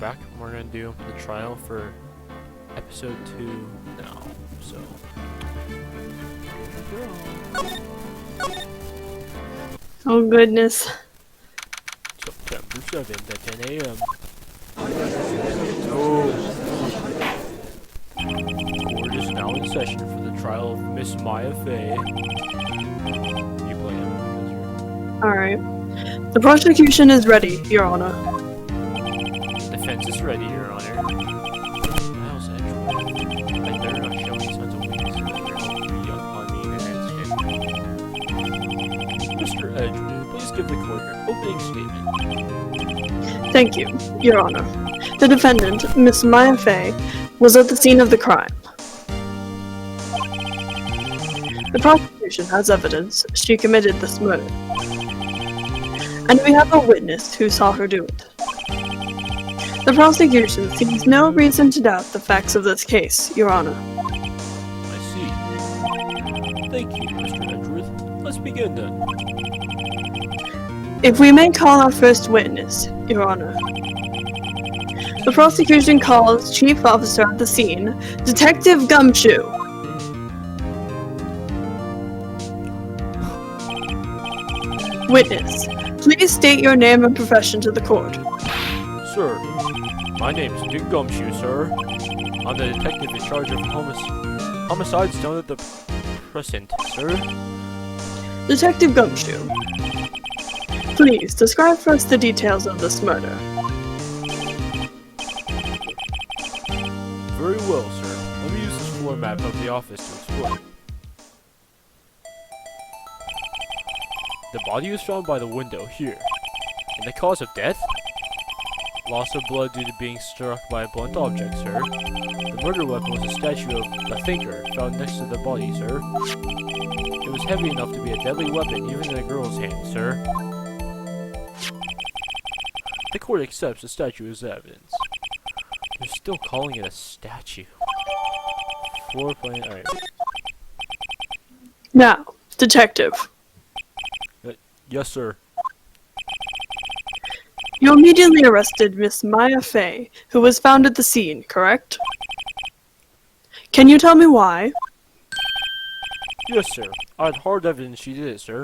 back. We're gonna do the trial for episode 2 now. So, Oh goodness. September 7th at 10 a.m. Oh. Court is now in session for the trial of Miss Maya Fey. You play him. Alright. The prosecution is ready, Your Honor. Defense is ready, Your Honor. How's that? I better not show any signs of weakness that they're helping young on me and Mr. Edgewood, please give the court your opening statement. Thank you, Your Honor. The defendant, Miss Maya Fey, was at the scene of the crime. The prosecution has evidence she committed this murder. And we have a witness who saw her do it. The prosecution sees no reason to doubt the facts of this case, Your Honor. I see. Thank you, Mr. Edgeworth. Let's begin then. If we may call our first witness, Your Honor. The prosecution calls Chief Officer at the scene, Detective Gumshoe. Witness, please state your name and profession to the court. Sir, my name is Dick Gumshoe, sir. I'm the detective in charge of homicides done at the present, sir. Detective Gumshoe, please describe for us the details of this murder. Very well, sir. Let me use this floor map of the office to explain. The body was found by the window here. And the cause of death? Loss of blood due to being struck by a blunt object, sir. The murder weapon was a statue of the Thinker found next to the body, sir. It was heavy enough to be a deadly weapon even in a girl's hand, sir. The court accepts the statue as evidence. They're still calling it a statue. Floor plan. Alright. Now, Detective, Yes, sir. you immediately arrested Miss Maya Fey, who was found at the scene, correct? Can you tell me why? Yes, sir. I had hard evidence she did it, sir.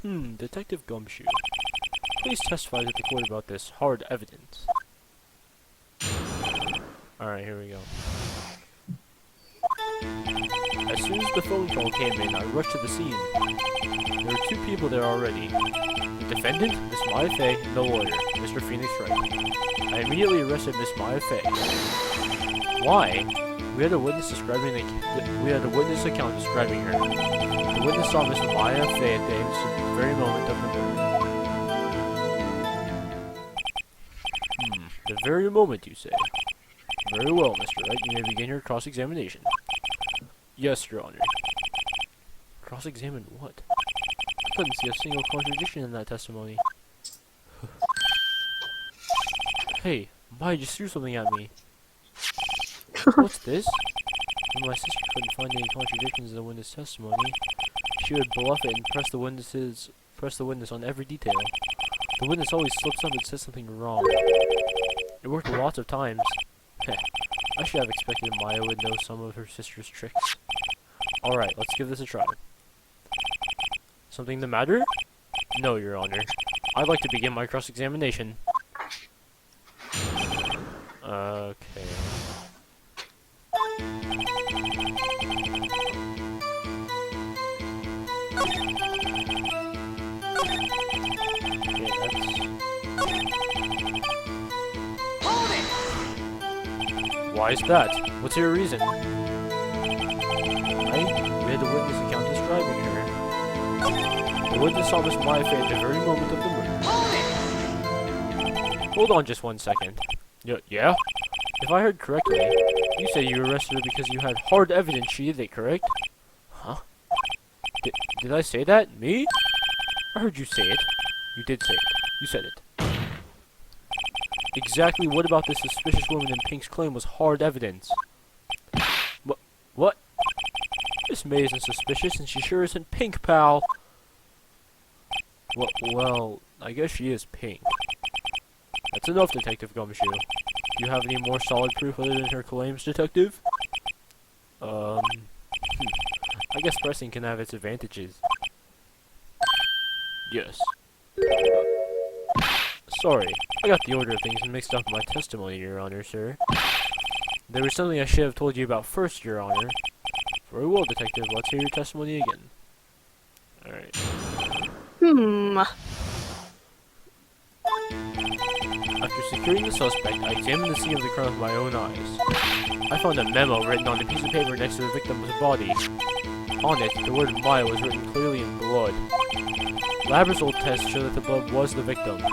Detective Gumshoe. Please testify to the court about this hard evidence. Alright, here we go. As soon as the phone call came in, I rushed to the scene. There were 2 people there already. The defendant, Miss Maya Fey, and the lawyer, Mr. Phoenix Wright. I immediately arrested Miss Maya Fey. Why? We had a witness account describing her. The witness saw Miss Maya Fey at the very moment of the murder. The very moment, you say? Very well, Mr. Wright. You may begin your cross-examination. Yes, Your Honor. Cross-examine what? I couldn't see a single contradiction in that testimony. Hey, Maya just threw something at me. What's this? When my sister couldn't find any contradictions in the witness' testimony, she would bluff it and press the witness on every detail. The witness always slips up and says something wrong. It worked lots of times. I should have expected Maya would know some of her sister's tricks. Alright, let's give this a try. Something the matter? No, Your Honor. I'd like to begin my cross-examination. Okay. Why is that? What's your reason? We had a witness account describing her. The witness saw Miss Maya Fey at the very moment of the murder. Hold on just one second. Yeah? If I heard correctly, you said you arrested her because you had hard evidence she did it, correct? Huh? Did I say that? Me? I heard you say it. You did say it. You said it. Exactly what about this suspicious woman in Pink's claim was hard evidence? What? Miss May isn't suspicious, and she sure isn't Pink, pal. Well, I guess she is Pink. That's enough, Detective Gumshoe. Do you have any more solid proof other than her claims, Detective? I guess pressing can have its advantages. Yes. Sorry, I got the order of things mixed up in my testimony, Your Honor, sir. There was something I should have told you about first, Your Honor. Very well, Detective. Let's hear your testimony again. Alright. After securing the suspect, I examined the scene of the crime with my own eyes. I found a memo written on a piece of paper next to the victim's body. On it, the word Maya was written clearly in blood. Lab result tests show that the blood was the victim's.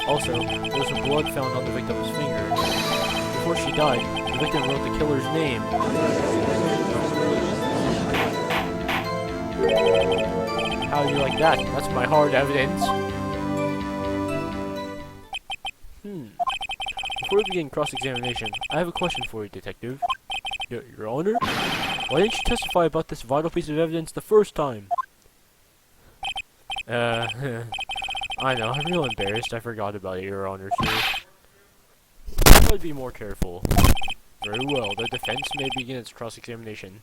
Also, there was some blood found on the victim's finger. Before she died, the victim wrote the killer's name. How do you like that? That's my hard evidence. Before we begin cross-examination, I have a question for you, Detective. Your Honor? Why didn't you testify about this vital piece of evidence the first time? I know, I'm real embarrassed. I forgot about it, Your Honor, sir. I'd be more careful. Very well, the defense may begin its cross-examination.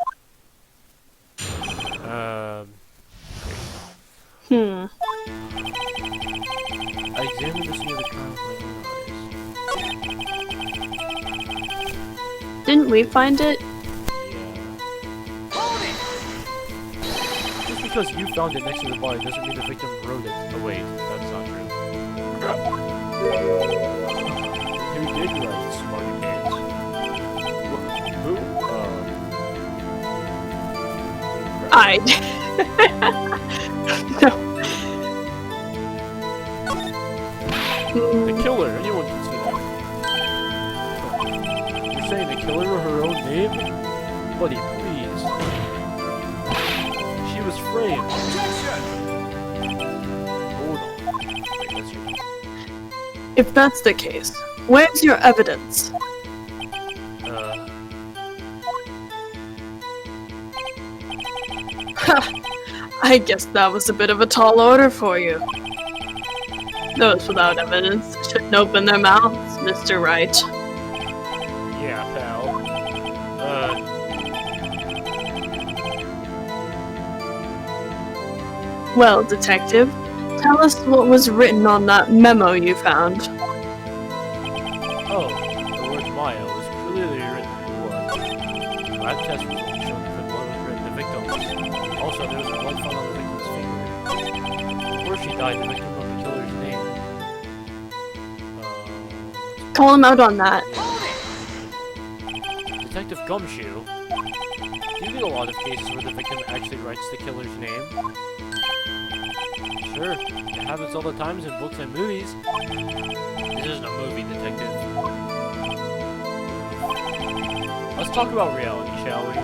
I examined the scene of the crime with my own eyes. Didn't we find it? Yeah. Just because you found it next to the body doesn't mean the victim wrote it. Oh wait, that's not true. Who did write Smarty Pants? Who? I. No. The killer, anyone can see that. You're saying the killer wrote her own name? Buddy, please. She was framed. Hold on. Wait, that's your... If that's the case, where's your evidence? I guess that was a bit of a tall order for you. Those without evidence shouldn't open their mouths, Mr. Wright. Yeah, pal. Well, Detective, tell us what was written on that memo you found. Oh, the word Maya was clearly written in blood. Lab test results showed that the blood was written in the victim's. Also, there was blood found on the victim's finger. Before she died, the victim wrote the killer's name. Call him out on that. Detective Gumshoe, do you get a lot of cases where the victim actually writes the killer's name? Sure, it happens all the time in books and movies. This isn't a movie, Detective. Let's talk about reality, shall we?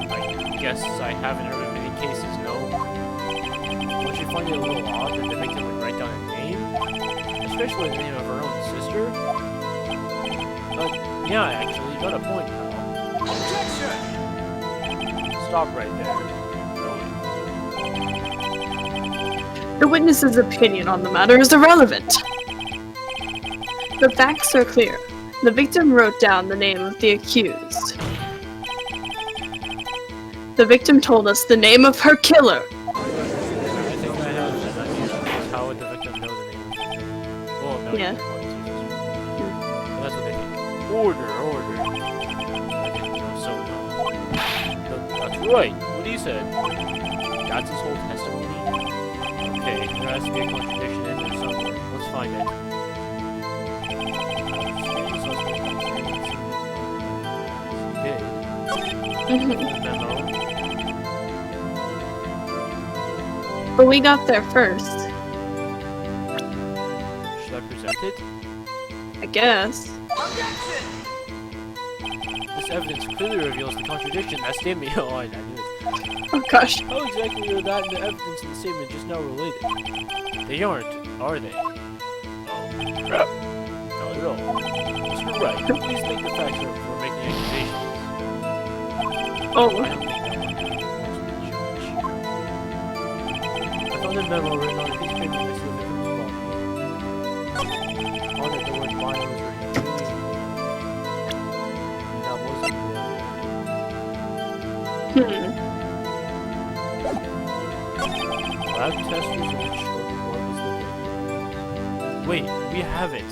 I guess I haven't heard of many cases, no. Don't you find it a little odd that the victim would write down a name? Especially the name of her own sister? Yeah, actually, you got a point, pal. Objection! Stop right there. The witness's opinion on the matter is irrelevant. The facts are clear. The victim wrote down the name of the accused. The victim told us the name of her killer. I think I have an idea. How would the victim know the name of the victim? Well, no, Yeah. Well, that's what they think. Order. I didn't know, so no. That's right. What he said. That's his whole testimony. Okay, there has to be a contradiction in there somewhere. Let's find it. Memo. But we got there first, Should I present it? I guess. This evidence clearly reveals the contradiction. That statement. Oh, I knew it. Oh gosh. How exactly are that and the evidence in the statement just now related? They aren't, are they? Oh, crap. Not at all. Mr. Wright, please think the facts are before making accusations. I Oh, don't think that one judge. I found a memo written on a piece of paper next to the victim's body. Lab test results show what is the Wait, we have it.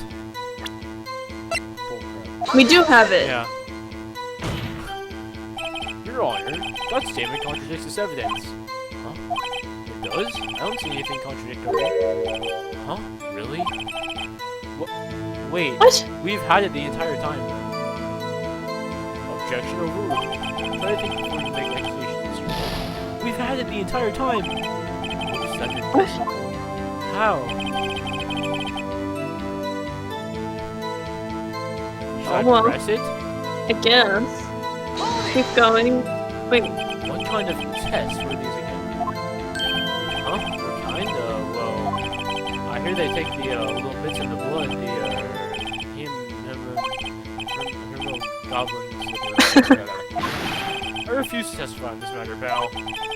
Bullcrap. We do have it. Yeah. Your Honor, that statement contradicts this evidence. Huh? It does? I don't see anything contradictory. Huh? Really? Wait. What? We've had it the entire time. Objection overruled. Try to think before you make accusations. We've had it the entire time. What? How? Should I well. press it? I guess. Keep going. Wait. What kind of tests were these again? Huh? What kind of? Well, I hear they take the little bits in the blood, the goblins. I refuse to testify on this matter, pal.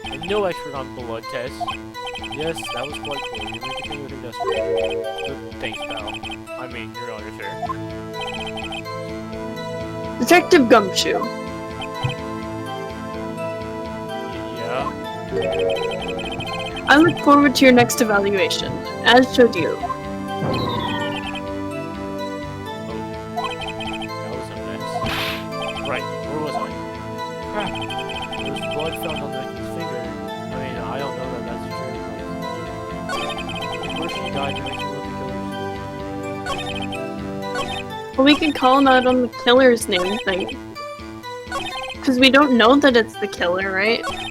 I'm no expert on blood tests. Yes, that was quite cool. You may continue with your testimony. Thanks, pal. I mean, Your Honor, sir. Detective Gumshoe. Yeah? I look forward to your next evaluation, as should you. That was a mess. Right, where was I? Crap. There was blood found on Nikki's finger. I mean, I don't know that that's true. Before she died, Nikki was the killer's. Well, we can call him out on the killer's name thing. Because we don't know that it's the killer, right? Yeah.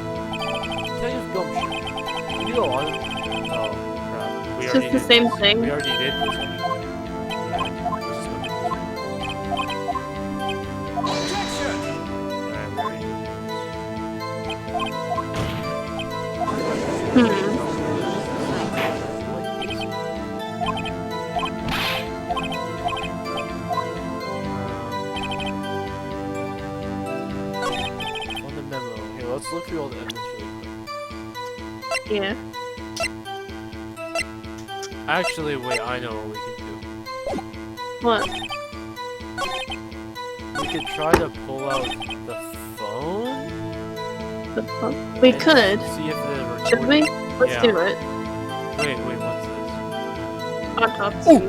Detective Gumshoe. You know, oh, crap. We It's already just the did same this. thing. We already did this anyway. Let's just go do this. Alright, we already did this. Hmm. What is it? On the memo. Here, let's look through all the evidence really quick. Yeah. Actually, wait, I know what we can What? do. We could try to pull out the phone? The fuck? We and could. See if the Should recording... we? Let's Yeah. do it. Wait, what's this? Autopsy.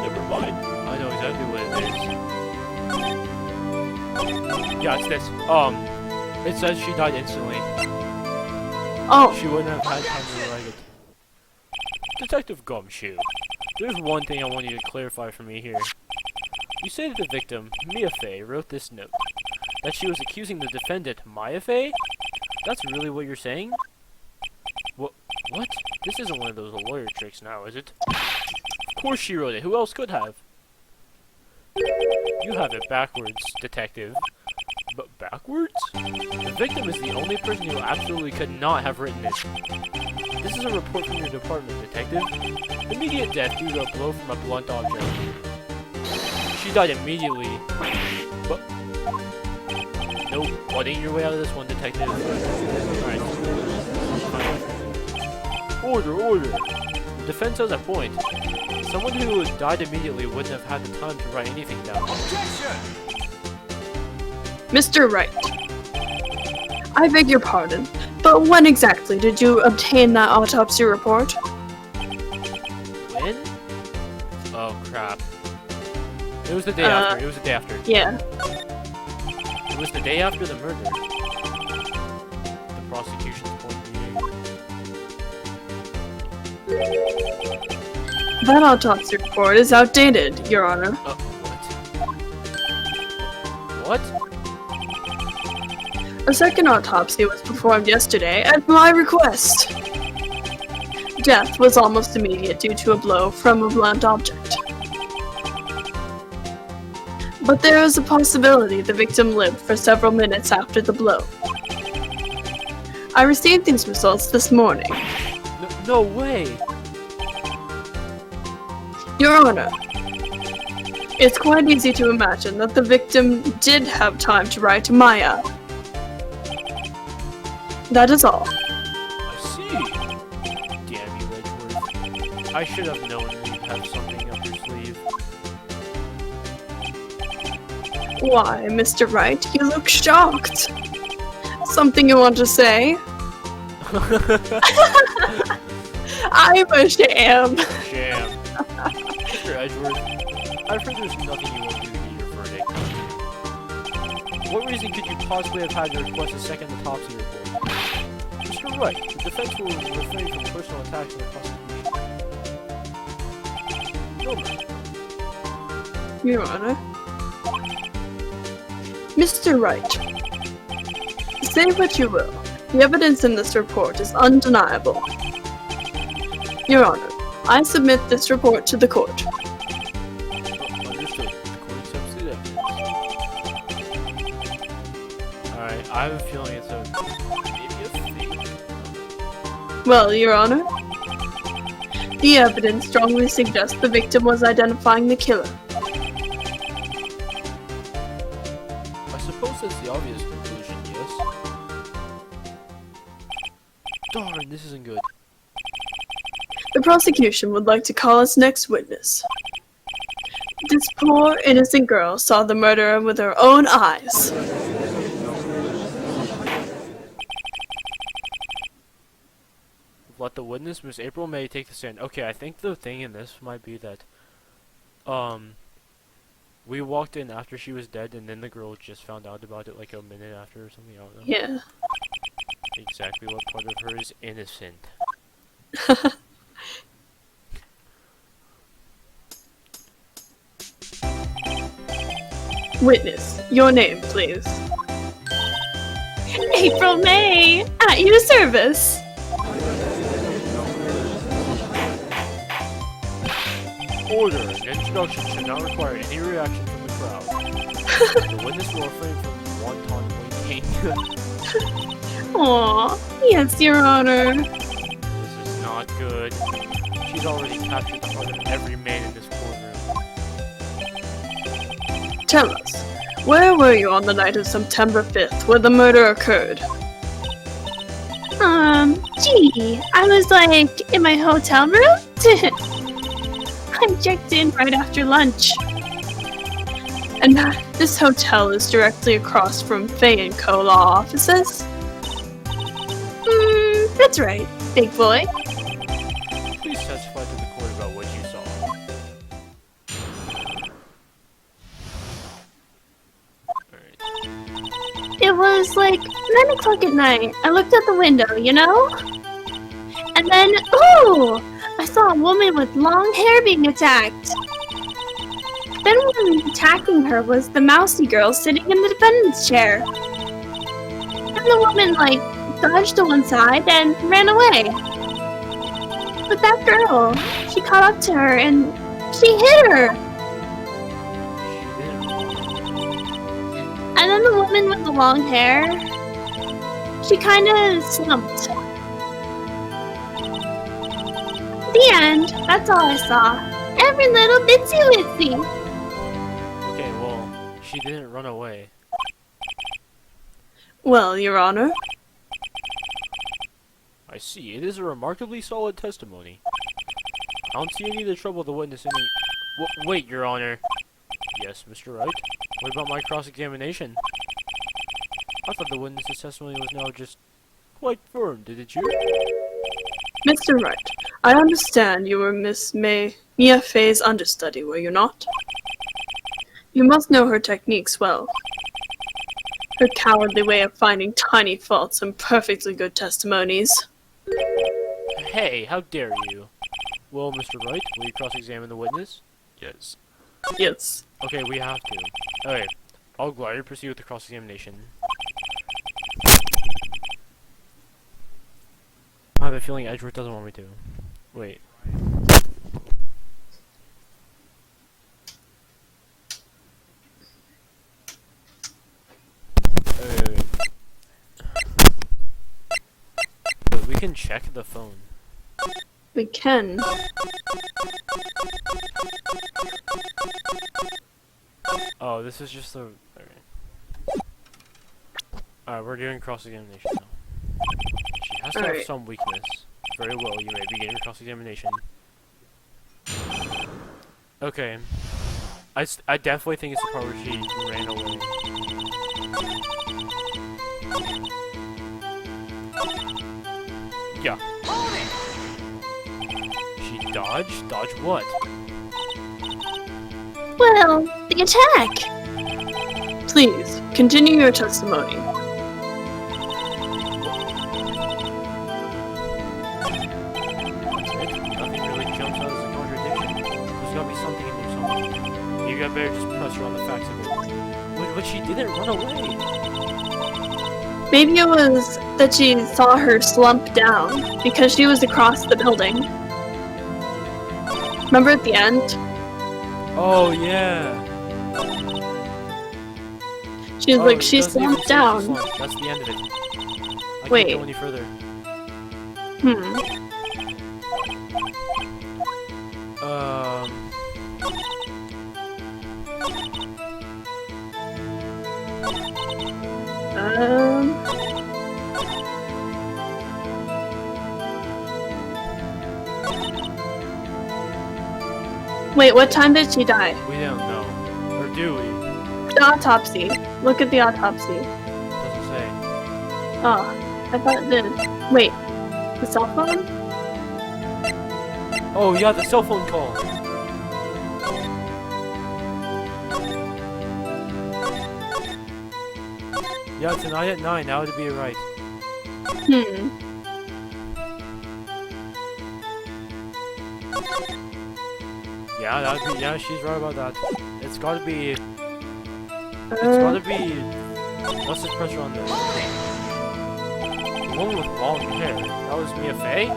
Never mind. I know exactly what it is. Yeah, it's this. It says she died instantly. Oh, She wouldn't have had time to write it. Detective Gumshoe, there's one thing I want you to clarify for me here. You say that the victim, Mia Fey, wrote this note. That she was accusing the defendant, Maya Fey? That's really what you're saying? What? This isn't one of those lawyer tricks now, is it? Of course she wrote it. Who else could have? You have it backwards, detective. But backwards? The victim is the only person who absolutely could not have written it. This is a report from your department, detective. Immediate death due to a blow from a blunt object. She died immediately. But... Nope, butting your way out of this one, detective. Alright. Order! The defense has a point. Someone who died immediately wouldn't have had the time to write anything down. Objection! Mr. Wright. I beg your pardon, but when exactly did you obtain that autopsy report? When? Oh crap. It was the day after. It was the day after. Yeah. It was the day after the murder. The prosecution's point being... That autopsy report is outdated, Your Honor. What? A second autopsy was performed yesterday at my request. Death was almost immediate due to a blow from a blunt object. But there is a possibility the victim lived for several minutes after the blow. I received these results this morning. No way! Your Honor, it's quite easy to imagine that the victim did have time to write to Maya. That is all. I see. Damn you, Edgeworth. I should have known you'd have something up your sleeve. Why, Mr. Wright, you look shocked. Something you want to say? I'm a sham. Sham. Mr. Edgeworth, I've heard there's nothing you won't do to get your verdict. What reason could you possibly have had to request a second autopsy report? Mr. Wright, the defense will refrain from personal attacks on the prosecution. No. Your Honor. Mr. Wright, say what you will, the evidence in this report is undeniable. Your Honor, I submit this report to the court. Understood. The court accepts the evidence. Alright, I have a feeling it's maybe a fake. Well, Your Honor, the evidence strongly suggests the victim was identifying the killer. I suppose that's the obvious conclusion, yes? Darn, this isn't good. The prosecution would like to call its next witness. This poor, innocent girl saw the murderer with her own eyes. Let the witness, Miss April May, take the stand. Okay, I think the thing in this might be that, we walked in after she was dead, and then the girl just found out about it like a minute after or something. I don't know. Yeah. Exactly what part of her is innocent. Witness, your name, please. April May, at your service. Order! An introduction should not require any reaction from the crowd. The witness will refrain from wanton winking. Aw, yes, Your Honor. This is not good. She's already captured the heart of every man in this courtroom. Tell us, where were you on the night of September 5th, where the murder occurred? Gee, I was like in my hotel room. I checked in right after lunch. And this hotel is directly across from Fay & Co. law offices? That's right, big boy. Please testify to the court about what you saw. Alright. It was like 9 o'clock at night. I looked out the window, you know? And then, ooh! I saw a woman with long hair being attacked. Then one attacking her was the mousy girl sitting in the defendant's chair. And the woman, like, dodged to one side and ran away. But that girl, she caught up to her and she hit her. And then the woman with the long hair, she kinda slumped. The end. That's all I saw. Every little bitsy witsy. Okay, well, she didn't run away. Well, Your Honor. I see. It is a remarkably solid testimony. I don't see any of the trouble the witness any. Wait, Your Honor. Yes, Mr. Wright. What about my cross-examination? I thought the witness's testimony was now just quite firm, didn't you? Mr. Wright, I understand you were Miss Mia Fay's understudy, were you not? You must know her techniques well. Her cowardly way of finding tiny faults in perfectly good testimonies. Hey, how dare you? Well, Mr. Wright, will you cross-examine the witness? Yes. Yes. Okay, we have to. Okay, I'll gladly proceed with the cross-examination. I have a feeling Edgeworth doesn't want me to. Wait. Wait. Wait, we can check the phone. We can. Oh, this is just the... Okay. Alright, we're doing cross-examination now. She has must have Alright. some weakness. Very well, you may begin your cross-examination. Okay. I definitely think it's the part where she ran away. Yeah. She dodged? Dodge what? Well, the attack. Please, continue your testimony. That's it? Nothing really jumps out as a contradiction. There's gotta be something in there somewhere. You got better just press her on the facts of it. But she didn't run away! Maybe it was that she saw her slump down because she was across the building. Remember at the end? Oh, yeah! She's Oh, like, it she doesn't even slumped say she down. slumped. That's the end of it. I Wait. can't go any further. Hmm. Um. Wait, what time did she die? We don't know. Or do we? The autopsy. Look at the autopsy. Doesn't say. Oh, I thought it did. Wait, the cell phone? Oh, yeah, the cell phone call! Yeah, tonight at 9, that would be right. Hmm. Yeah, that would be, yeah, she's right about that. It's gotta be, it's Uh, gotta be, let's just press her on this. The woman with long hair, that was Mia Fey?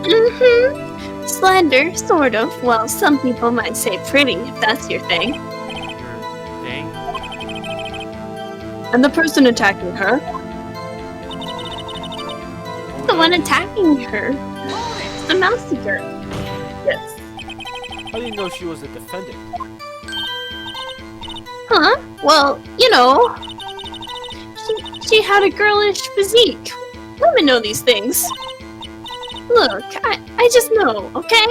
Mm-hmm. Slender, sort of. Well, some people might say pretty, if that's your thing. Your thing? and the person attacking her. The one attacking her. The mousy girl. Yes. I didn't know she was a defendant. Huh? Well, you know. She had a girlish physique. Women know these things. Look, I just know, okay?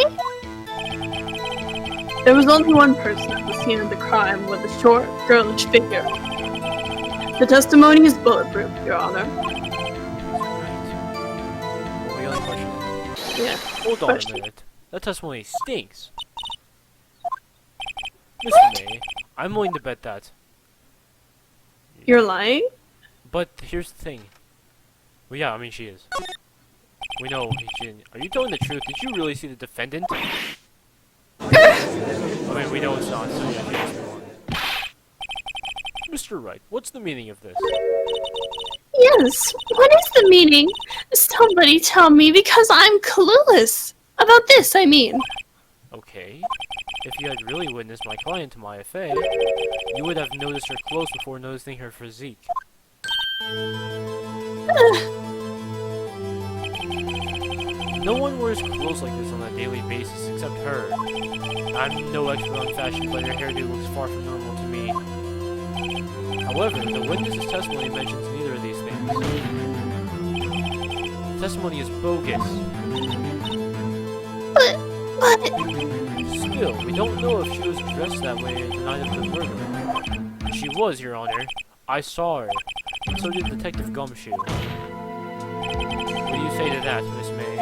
There was only one person at the scene of the crime with a short, girlish figure. The testimony is bulletproof, Your Honor. Well, the only question is, Yeah. hold on Question. a minute. That testimony stinks. Mr. May, I'm willing to bet that. You're lying? But here's the thing. Well, yeah, I mean, she is. We know she didn't. Are you telling the truth? Did you really see the defendant? I mean, we know it's not, so yeah, she must be lying. Mr. Wright, what's the meaning of this? Yes, what is the meaning? Somebody tell me, because I'm clueless. About this, I mean. Okay. If you had really witnessed my client, Maya Fey, you would have noticed her clothes before noticing her physique. No one wears clothes like this on a daily basis except her. I'm no expert on fashion, but her hairdo looks far from normal to me. However, the witness's testimony mentions neither of these things. The testimony is bogus. But, Still, we don't know if she was dressed that way the night of the murder. She was, Your Honor. I saw her. And so did Detective Gumshoe. What do you say to that, Miss May?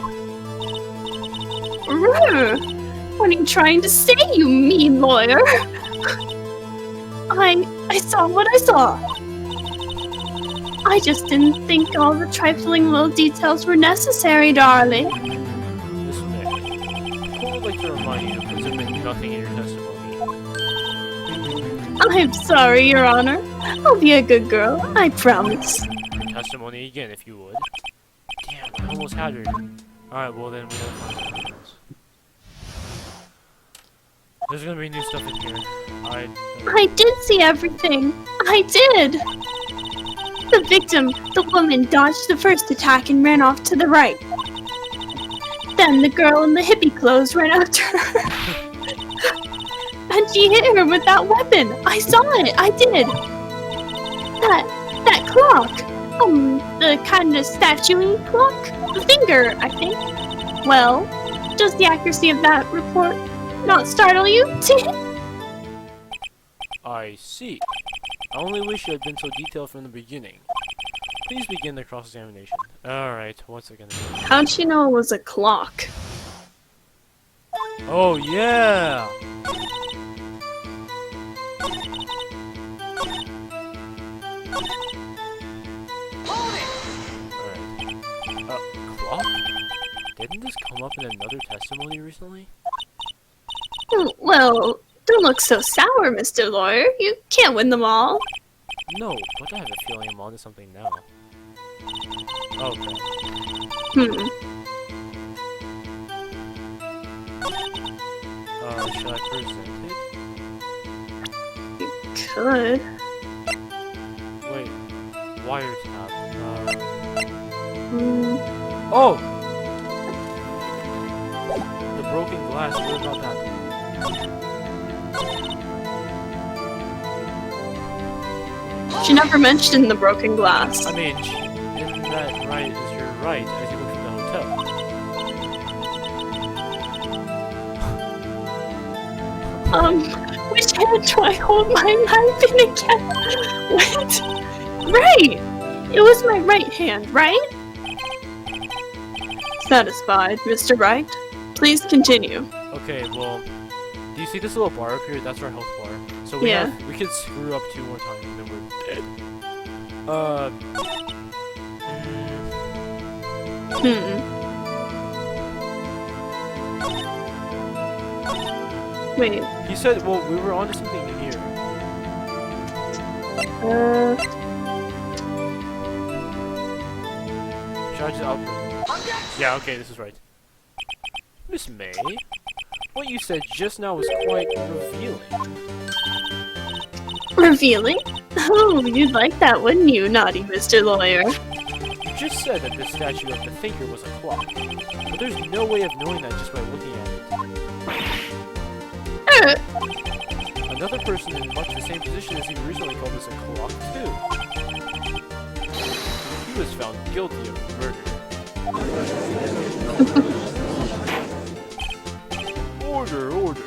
what are you trying to say, you mean lawyer? I saw what I saw. I just didn't think all the trifling little details were necessary, darling. Miss May, the court would like to remind you that there's been nothing in your testimony. I'm sorry, Your Honor. I'll be a good girl, I promise. Your testimony again, if you would. Damn, I almost had her. Alright, well then, we gotta find something else. There's gonna be new stuff in here. I did see everything. I did. The victim, the woman, dodged the first attack and ran off to the right. Then the girl in the hippie clothes ran after her. And She hit her with that weapon. I saw it. I did. That clock. The kind of statue clock. The finger, I think. Well, does the accuracy of that report not startle you? I see. I only wish you had been so detailed from the beginning. Please begin the cross-examination. Alright, what's it gonna be? How'd she know it was a clock? Oh, yeah! Alright. Clock? Didn't this come up in another testimony recently? Well, don't look so sour, Mr. Lawyer. You can't win them all. No, but I have a feeling I'm onto something now. Okay. Should I present it? You could. Wait. Wiretap. Hmm. Oh! The broken glass, what about that? She never mentioned the broken glass. I mean, isn't that right as you're right as you look from the hotel? Which hand do I hold my knife in again? Wait. Right! It was my right hand, right? Satisfied, Mr. Wright? Please continue. Okay, well, do you see this little bar up here? That's our health bar. So we could screw up 2 more times and then we're dead. Wait. He said, well, we were onto something here. Charge the output. Yeah, okay, this is right. Miss May, what you said just now was quite revealing. Revealing? Oh, you'd like that, wouldn't you, naughty Mr. Lawyer? You just said that the statue of the thinker was a clock, but there's no way of knowing that just by looking at it. Another person in much the same position as he recently called this a clock, too. He was found guilty of murder. Order.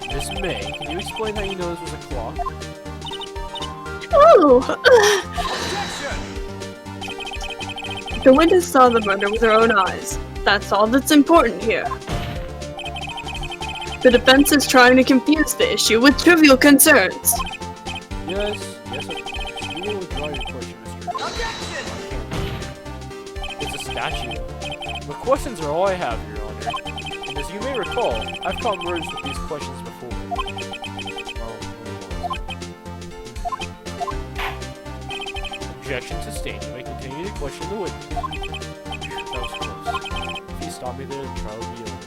Miss May, can you explain how you know this was a clock? Oh! The witness saw the murder with her own eyes. That's all that's important here. The defense is trying to confuse the issue with trivial concerns. Yes, of course. You will withdraw your question, Mr. Objection! It's a statue. The questions are all I have, Your Honor. And as you may recall, I've caught murders with these questions before. Objection sustained. You may continue to question the witness. That was close. If you stop me there, the trial will be over.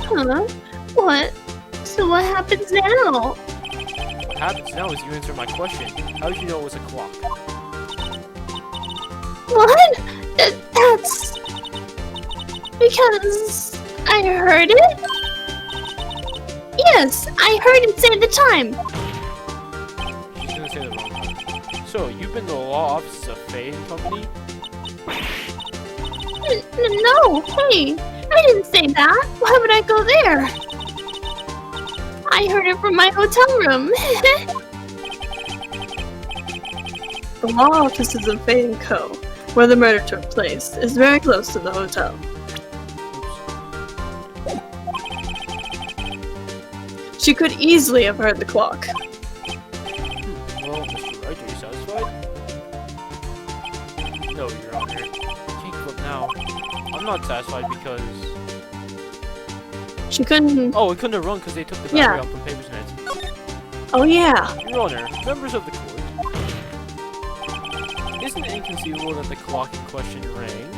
Huh? What? So what happens now? What happens now is you answer my question. How did you know it was a clock? What? That's... because... I heard it? Yes, I heard it say the time. She's gonna say the wrong time. So, you've been to the law offices of Faye and Company? No, hey, I didn't say that. Why would I go there? I heard it from my hotel room. The law offices of Fay & Co., where the murder took place, is very close to the hotel. She could easily have heard the clock. Well, Mr. Wright, are you satisfied? No, Your Honor. I can't give up now. I'm not satisfied because... She couldn't... Oh, it couldn't have run because they took the battery out from Paper's Net. Oh yeah! Your Honor, members of the court. Isn't it inconceivable that the clock in question rang?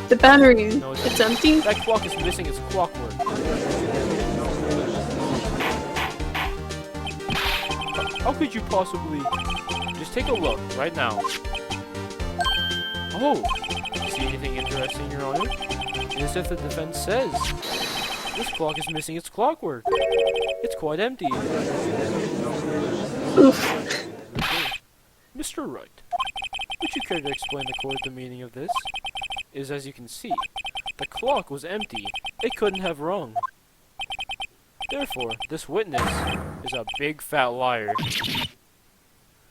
The battery, No, it's empty? That clock is missing its clockwork. How could you possibly... Just take a look, right now. Oh! See anything interesting, Your Honor? It is if the defense says. This clock is missing its clockwork. It's quite empty. Oof. Mr. Wright, would you care to explain the court the meaning of this? Is as you can see, the clock was empty. It couldn't have rung. Therefore, this witness is a big fat liar.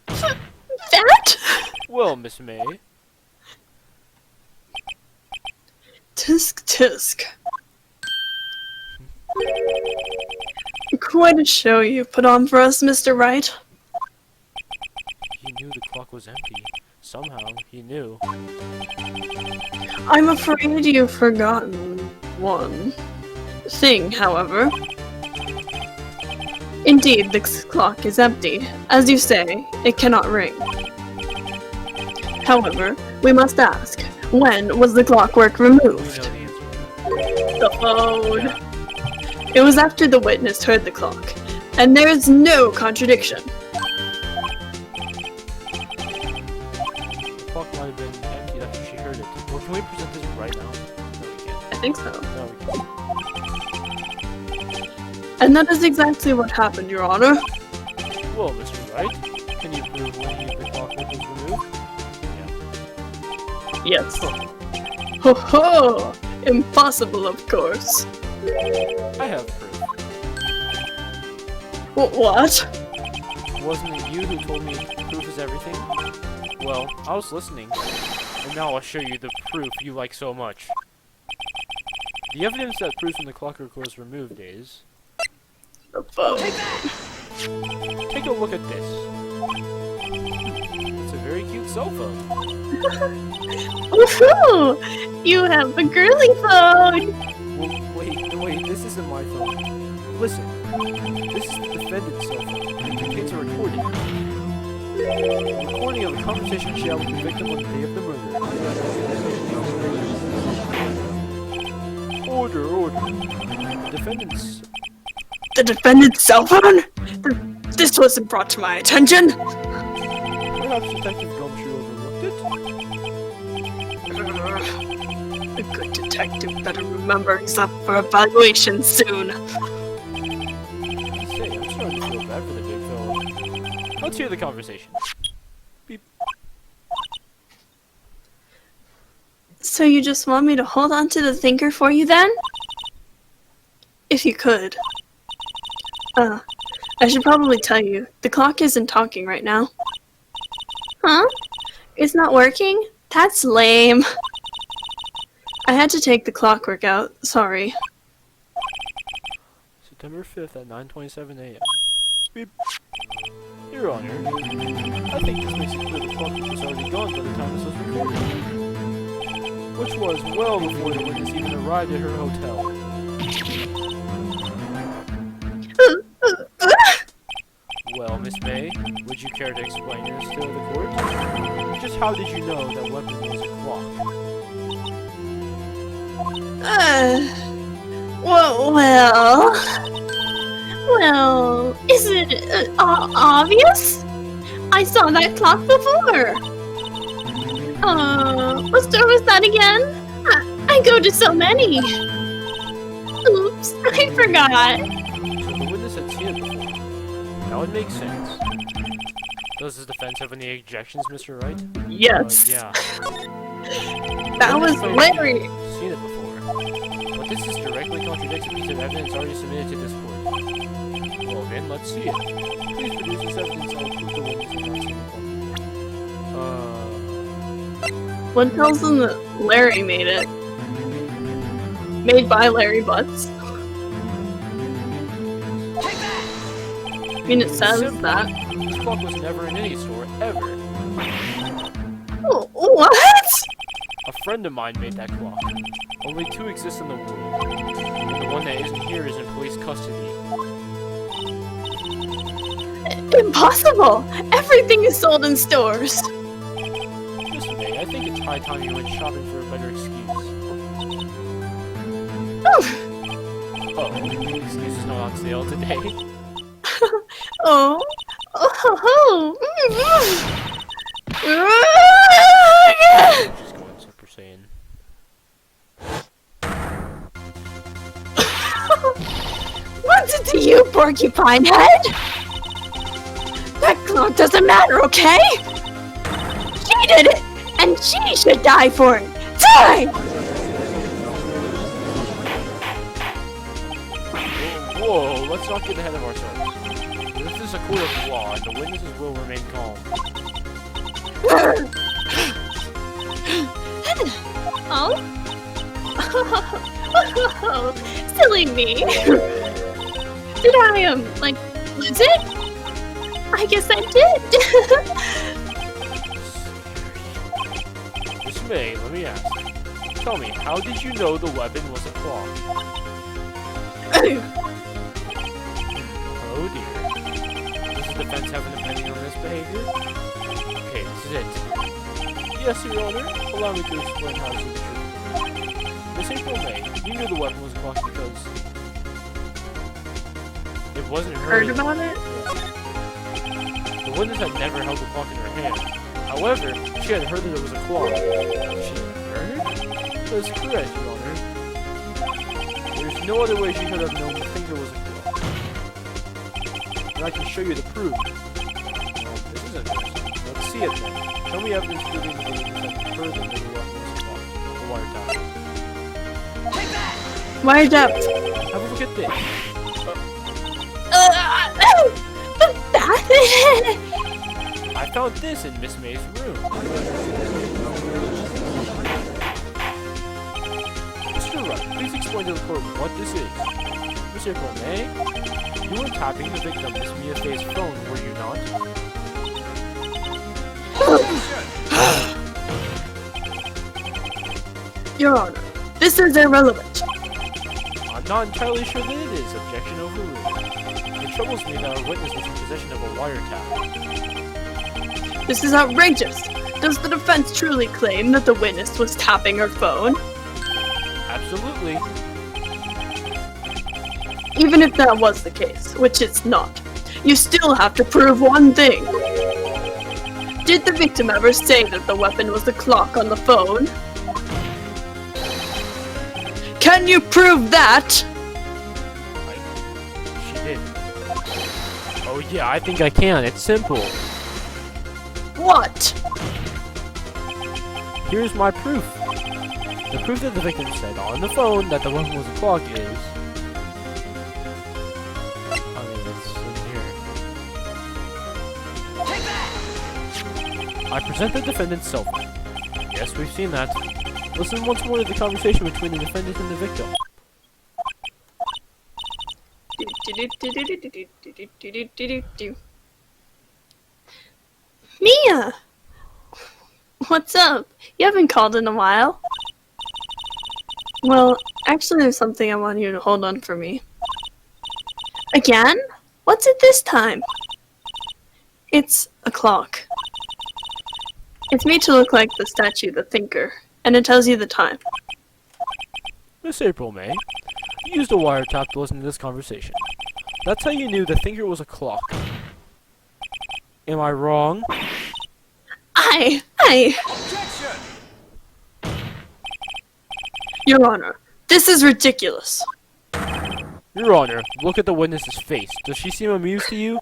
That? Well, Miss May, Tisk tisk. Quite a show you put on for us, Mr. Wright. he knew the clock was empty. Somehow, he knew. I'm afraid you've forgotten one thing, however. Indeed, this clock is empty. As you say, it cannot ring. However, we must ask, when was the clockwork We know removed? the answer. The phone. It was after the witness heard the clock, and there is no contradiction. The clock might have been empty after she heard it. Well, can we present this right now? No, we can't. I think so. No, we can't. And that is exactly what happened, Your Honor. Well, Mr. Wright, can you prove when the clockwork was removed? Yes. Ho ho! Impossible, of course. I have proof. What? Wasn't it you who told me proof is everything? Well, I was listening, and now I'll show you the proof you like so much. The evidence that proves when the clockwork was removed is... The phone. Take a look at this. It's a very cute cell phone. Woohoo! You have a girly phone! Well, wait, this isn't my phone. Listen, this is the defendant's cell phone. It contains a recording. A recording of a conversation she had with the victim on the day of the murder. Order. The defendant's cell phone? This wasn't brought to my attention. Perhaps Detective Gumshoe overlooked it? A good detective better remember he's up for evaluation soon. Say, I'm starting to feel bad for the big fella. Let's hear the conversation. Beep. So you just want me to hold on to the thinker for you then? If you could. I should probably tell you, the clock isn't talking right now. Huh? It's not working? That's lame. I had to take the clockwork out, sorry. September 5th at 9:27 a.m. Beep. Your Honor, I think this makes it clear the clockwork was already gone by the time this was recorded. Which was well before the witness even arrived at her hotel. Well, Miss May, would you care to explain this to the court? Just how did you know that weapon was a clock? Well, is it obvious? I saw that clock before. What store was that again? I go to so many. Oops, I forgot. So the witness had seen it before. That would make sense. Does his defense have any objections, Mr. Wright? Yes. Yeah. That was Larry. Seen it before. But this is directly contradicts a piece of evidence already submitted to this court. Well then, let's see it. Please produce this evidence and I'll prove the witness has not seen the clock. One tells them that Larry made it. Made by Larry Butts. I mean, it says Simple. that. This clock was never in any store, ever. Oh, what? A friend of mine made that clock. Only two exist in the world. And the one that isn't here is in police custody. Impossible! Everything is sold in stores. Miss May, I think it's high time you went shopping for a better excuse. Oh, the excuse is not on sale today. Oh. Just going Super Saiyan. was it to you, Porcupine Head? That clock doesn't matter, okay? She did it, and she should die for it. Die! Whoa, let's not get ahead of ourselves. This is a court of law, and the witnesses will remain calm. Oh? Silly me. Did I, lose it? I guess I did. Miss May, let me ask. Tell me, how did you know the weapon was a clock? Oh dear. Does the defense have an opinion on this behavior? Okay, this is it. Yes, Your Honor. Allow me to explain how this is true. Miss April May, you knew the weapon was a clock because it wasn't Heard about it? The witness had never held a clock in her hand. However, she had heard that it was a clock. She heard? That is correct, Your Honor. There's no other way she could have known the finger was a clock. And I can show you the proof. Well, this is interesting. Let's see it then. Show me evidence proving that the witness had heard that the weapon was a clock. The wiretap. Wiretap. Have a look at this. I found this in Miss May's room. Mr. Wright, please explain to the court what this is. Miss April May, you were tapping the victim Miss Mia Fay's phone, were you not? Your Honor, this is irrelevant. I'm not entirely sure that it is. Objection overruled. It troubles me that our witness was in possession of a wiretap. This is outrageous. Does the defense truly claim that the witness was tapping her phone? Absolutely. Even if that was the case, which it's not, you still have to prove one thing. Did the victim ever say that the weapon was the clock on the phone? Can you prove that? She did. Oh yeah, I think I can. It's simple. What? Here's my proof. The proof that the victim said on the phone that the weapon was a clock is... I mean, it's in here. I present the defendant's cell phone. Yes, we've seen that. Listen once more to the conversation between the defendant and the victim. Mia! What's up? You haven't called in a while. Well, actually there's something I want you to hold on for me. Again? What's it this time? It's a clock. It's made to look like the statue, the thinker, and it tells you the time. Miss April May, you used a wiretap to listen to this conversation. That's how you knew the thinker was a clock. Am I wrong? Objection! Your Honor, this is ridiculous. Your Honor, look at the witness's face. Does she seem amused to you?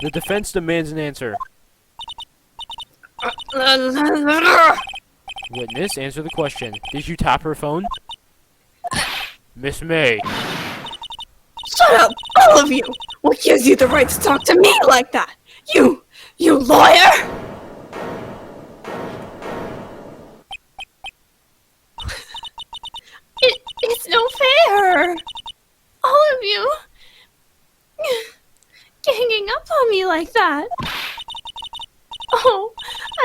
The defense demands an answer. Witness, answer the question. Did you tap her phone? Miss May. Shut up, all of you! What gives you the right to talk to me like that? You lawyer! It's no fair! All of you ganging up on me like that. Oh,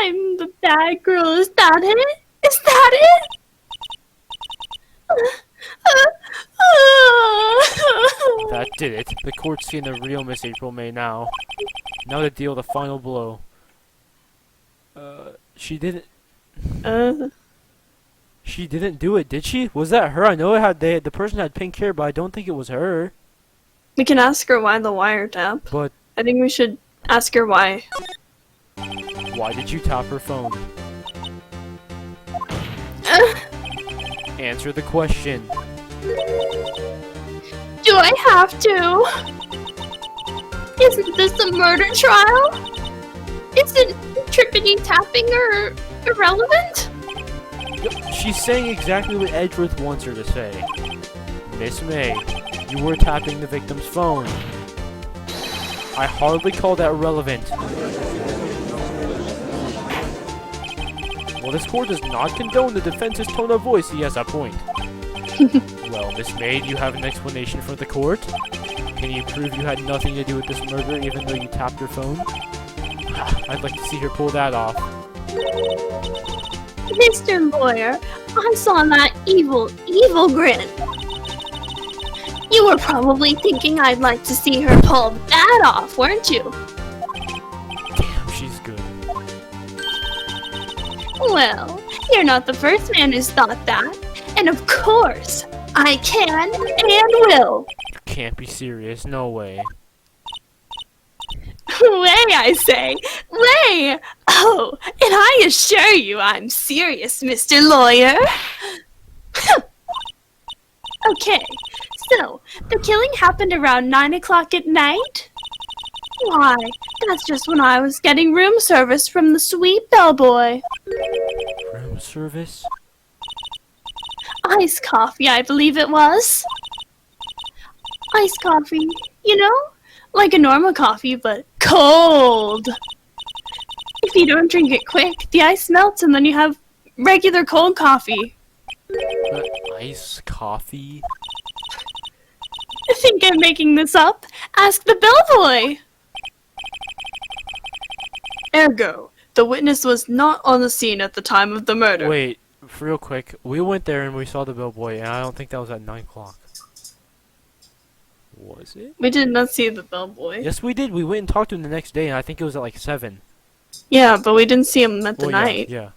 I'm the bad girl, is that it? Is that it? That did it. The court's seeing the real Miss April May now. Now to deal the final blow. She didn't... She didn't do it, did she? Was that her? I know it had the person had pink hair, but I don't think it was her. We can ask her why the wiretap. But I think we should ask her why. why did you tap her phone? Uh, Answer the question. Do do I have to? Isn't this a murder trial? Isn't trippity tapping or irrelevant? Yep, she's saying exactly what Edgeworth wants her to say. Miss May, you were tapping the victim's phone. I hardly call that relevant. While this court does not condone the defense's tone of voice, he has a point. Well, Miss May, do you have an explanation for the court? Can you prove you had nothing to do with this murder even though you tapped your phone? I'd like to see her pull that off. Mr. Lawyer, I saw that evil grin. You were probably thinking I'd like to see her pull that off, weren't you? Damn, she's good. Well, you're not the first man who's thought that. And of course, I can and will. You can't be serious, no way. Way, I say! Way! Oh, and I assure you I'm serious, Mr. Lawyer. Okay, so, the killing happened around 9 o'clock at night? Why, that's just when I was getting room service from the sweet bellboy. Room service? Iced coffee, I believe it was. Iced coffee, you know? Like a normal coffee, but cold. If you don't drink it quick, the ice melts and then you have regular cold coffee. Iced coffee? I think I'm making this up. Ask the bellboy. Ergo, the witness was not on the scene at the time of the murder. Wait, real quick. We went there and we saw the bellboy, and I don't think that was at 9 o'clock. Was it? We did not see the bellboy. Yes, we did. We went and talked to him the next day, and I think it was at like 7. Yeah, but we didn't see him at the Well, night. Yeah.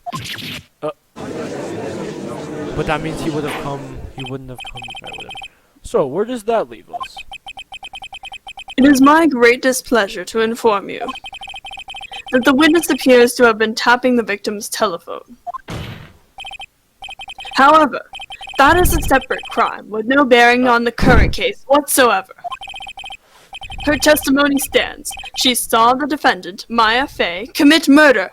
But that means he would have come. He wouldn't have come. Right, whatever. So, where does that leave us? It is my great displeasure to inform you that the witness appears to have been tapping the victim's telephone. However, that is a separate crime with no bearing on the current case whatsoever. Her testimony stands. She saw the defendant, Maya Fey, commit murder.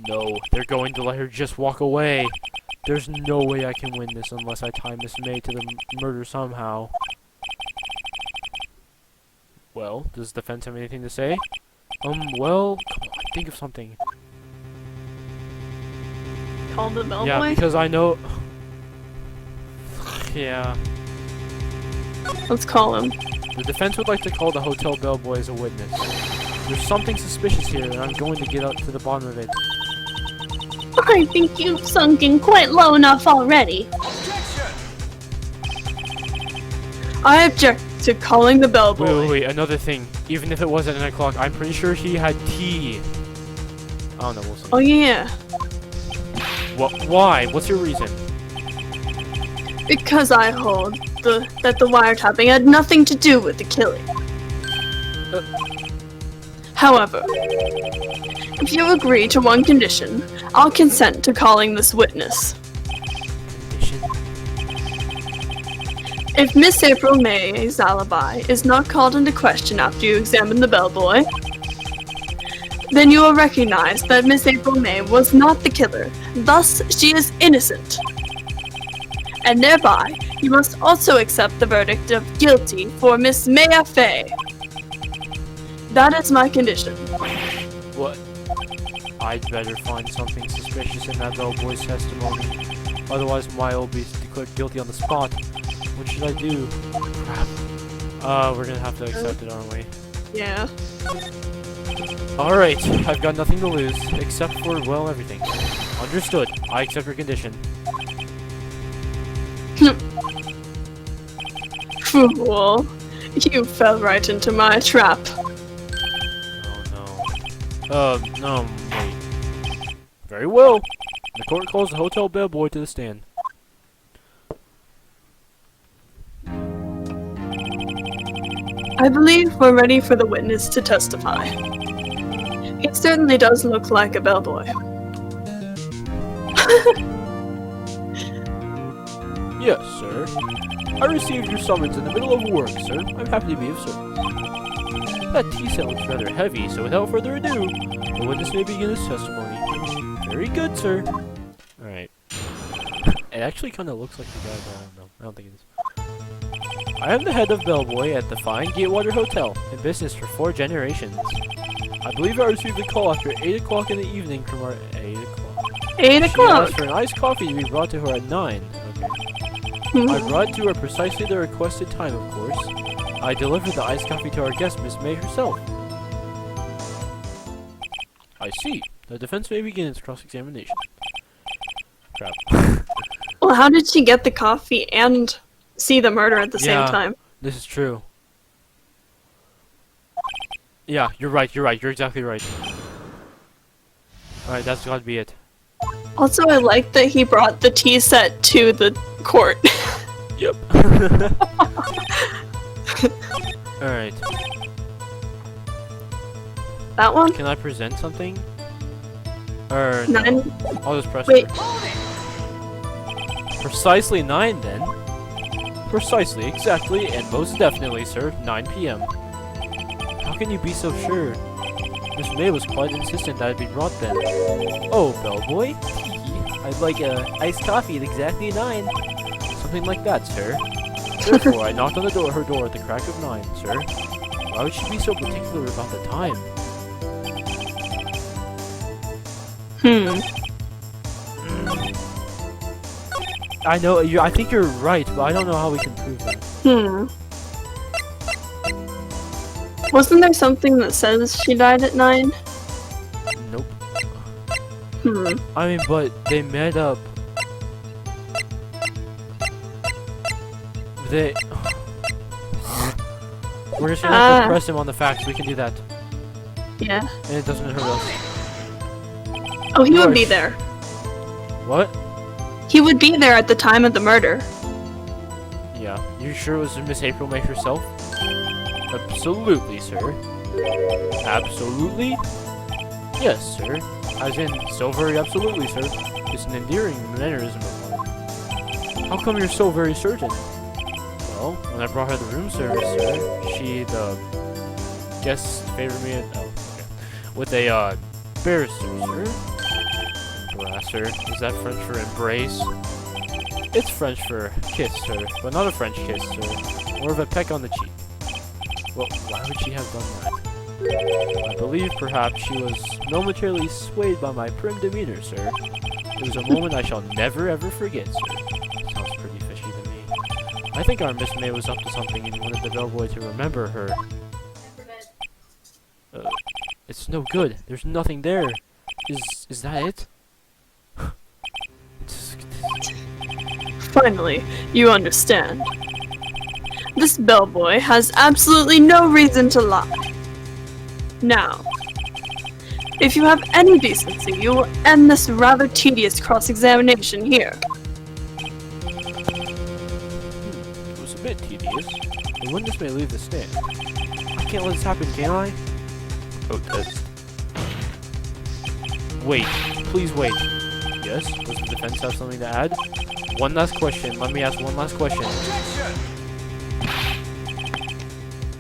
No, they're going to let her just walk away. There's no way I can win this unless I tie Miss May to the murder somehow. Well, does the defense have anything to say? Well, come on, think of something. Call the bellboy? Yeah, because I know... Yeah. Let's call him. The defense would like to call the hotel bellboy as a witness. There's something suspicious here, and I'm going to get up to the bottom of it. I think you've sunk in quite low enough already. I object to calling the bellboy. Wait, another thing. Even if it was at 9 o'clock, I'm pretty sure he had tea. I don't know, we'll see. Oh yeah, Why? What's your reason? because I hold that the wiretapping had nothing to do with the killing. However, if you agree to one condition, I'll consent to calling this witness. Condition? If Miss April May's alibi is not called into question after you examine the bellboy, then you will recognize that Miss April May was not the killer, thus she is innocent. And thereby, you must also accept the verdict of guilty for Miss Maya Fey. That is my condition. What? I'd better find something suspicious in that bellboy's testimony. Otherwise, Maya will be declared guilty on the spot. What should I do? Crap. We're gonna have to accept it, aren't we? Yeah. Alright, I've got nothing to lose, except for, well, everything. Understood. I accept your condition. Fool. You fell right into my trap. Oh no. No, wait. Very well. The court calls the hotel bellboy to the stand. I believe we're ready for the witness to testify. He certainly does look like a bellboy. Yes, sir. I received your summons in the middle of work, sir. I'm happy to be of service. That tea set looks rather heavy, so without further ado, the witness may begin his testimony. Very good, sir. Alright. It actually kind of looks like the guy, but I don't know. I don't think it is. I am the head of bellboy at the fine Gatewater Hotel, in business for 4 generations. I believe I received a call after 8 o'clock in the evening from our 8 o'clock. 8 She o'clock. asked for an iced coffee to be brought to her at 9. Okay. I brought to her precisely the requested time, of course. I delivered the iced coffee to our guest, Miss May herself. I see. The defense may begin its cross-examination. Crap. Well, how did she get the coffee and see the murder at the same Yeah. time? This is true. Yeah, you're right, you're exactly right. Alright, that's gotta be it. Also, I like that he brought the tea set to the court. Yep. Alright, That one? can I present something? Or no. 9? I'll just press Wait. it. Precisely 9 then. Precisely, exactly, and most definitely, sir, 9 p.m. How can you be so sure? Miss May was quite insistent that it be brought then. Oh, bellboy? I'd like a iced coffee at exactly 9. Something like that, sir. Therefore, I knocked on the door, her door at the crack of 9, sir. Why would she be so particular about the time? I know, I think you're right, but I don't know how we can prove that. Wasn't there something that says she died at 9? Nope. Hmm. I mean, but they met up. They. We're just gonna have to press him on the facts. We can do that, Yeah. and it doesn't hurt us. Oh, he You would are be there. What? He would be there at the time of the murder. Yeah. You sure it was Miss April May herself? Absolutely, sir. Absolutely? Yes, sir. As in, so very absolutely, sir. It's an endearing mannerism of mine. How come you're so very certain? Well, when I brought her the room service, sir, she, the guest favored me oh, okay. With a, barrister, sir. Sir, is that French for embrace? It's French for kiss, sir, but not a French kiss, sir. More of a peck on the cheek. Well, why would she have done that? I believe perhaps she was momentarily swayed by my prim demeanor, sir. It was a moment I shall never ever forget, sir. Sounds pretty fishy to me. I think our Miss May was up to something and wanted the bellboy to remember her. It's no good. There's nothing there. Is that it? Finally, you understand. This bellboy has absolutely no reason to lie. Now, if you have any decency, you will end this rather tedious cross-examination here. It was a bit tedious. The witness may leave the stand. I can't let this happen, can I? Oh, wait. Please wait. Yes? Does the defense have something to add? One last question. Let me ask one last question.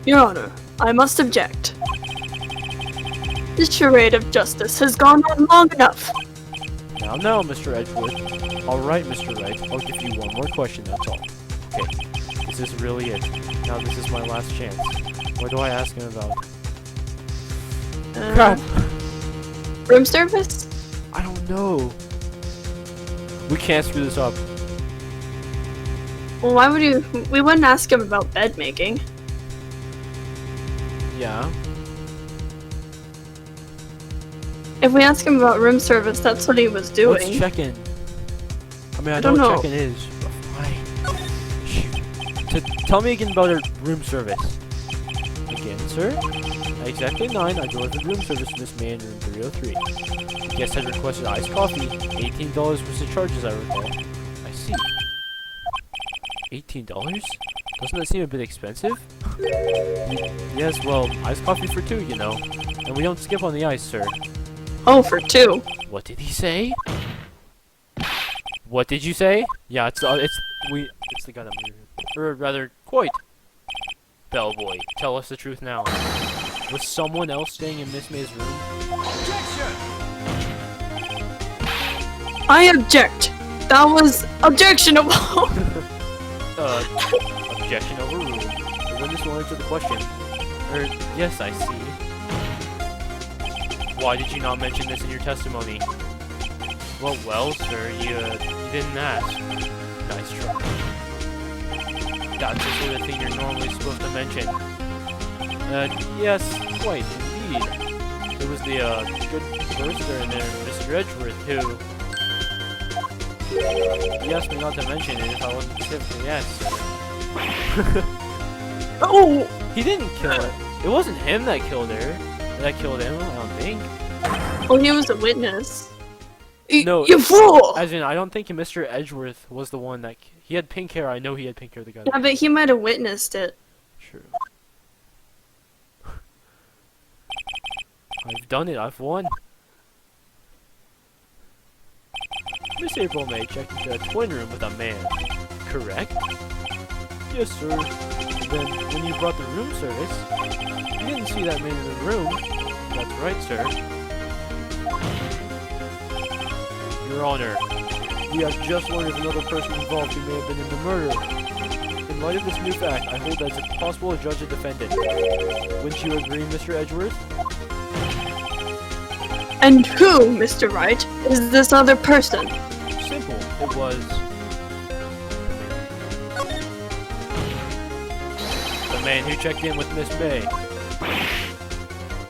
Your Honor, I must object. This charade of justice has gone on long enough. Now, Mr. Edgewood. Alright, Mr. Wright. I'll give you one more question, that's all. Okay. This is really it. Now this is my last chance. What do I ask him about? Crap! Room service? I don't know. We can't screw this up. Well, why would you? We wouldn't ask him about bed making. Yeah. If we ask him about room service, that's what he was doing. What's check-in? I mean, I know don't what know. check-in is. But fine. Shoot. Tell me again about our room service. Again, sir? At exactly 9, I delivered room service to Miss May in room 303. The guest had requested iced coffee. $18 was the charge, as I recall. I see. $18? Doesn't that seem a bit expensive? Yes, well, iced coffee for 2, you know. And we don't skip on the ice, sir. Oh, for 2. What did he say? What did you say? Yeah, it's the guy that moved. Or rather, quite. Bellboy, tell us the truth now. Was someone else staying in Miss May's room? I object. That was objectionable. Objection overruled. The witness will answer the question. Yes, I see. Why did you not mention this in your testimony? Well, sir, you didn't ask. Nice try. That's the sort of thing you're normally supposed to mention. Yes, quite, indeed. It was the, good barrister in there, Mr. Edgeworth, who... He asked me not to mention it if I wasn't specifically asked. Oh! He didn't kill her. It wasn't him that killed her. That killed him, I don't think. Well, he was a witness. No, You fool! As in, I don't think Mr. Edgeworth was the one that... He had pink hair, I know he had pink hair, the guy. Yeah, but he might have witnessed it. True. I've done it, I've won. Miss April May checked into a twin room with a man. Correct? Yes, sir. Then, when you brought the room service, you didn't see that man in the room. That's right, sir. Your Honor, we have just learned of another person involved who may have been in the murder. In light of this new fact, I hold that it's impossible to judge a defendant. Wouldn't you agree, Mr. Edgeworth? And who, Mr. Wright, is this other person? Simple. It was... the man who checked in with Miss May.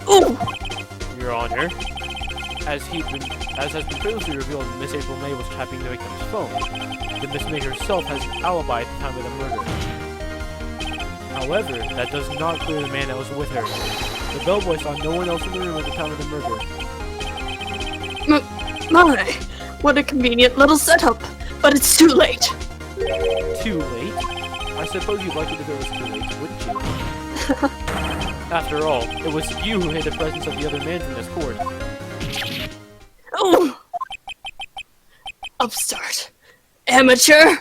Ooh! Your Honor, as has been previously revealed, Miss April May was tapping the victim's phone. The Miss May herself has an alibi at the time of the murder. However, that does not clear the man that was with her. The bellboy saw no one else in the room at the time of the murder. My, what a convenient little setup. But it's too late. Too late? I suppose you'd like it if it was too late, wouldn't you? After all, it was you who hid the presence of the other man from this court. Oh! Upstart. Amateur!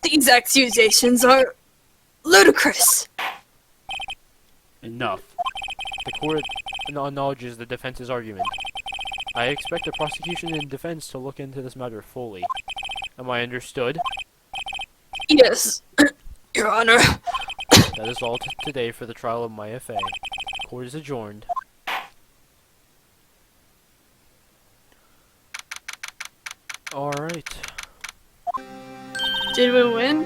These accusations are ludicrous. Enough. The court acknowledges the defense's argument. I expect the prosecution and defense to look into this matter fully. Am I understood? Yes, Your Honor. That is all today for the trial of my FA. Court is adjourned. Alright. Did we win?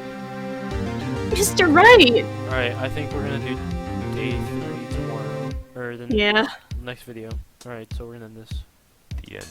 Mr. Wright! Alright, I think we're gonna do day 3 tomorrow. Or the Yeah. next video. Alright, so we're gonna end this. The end.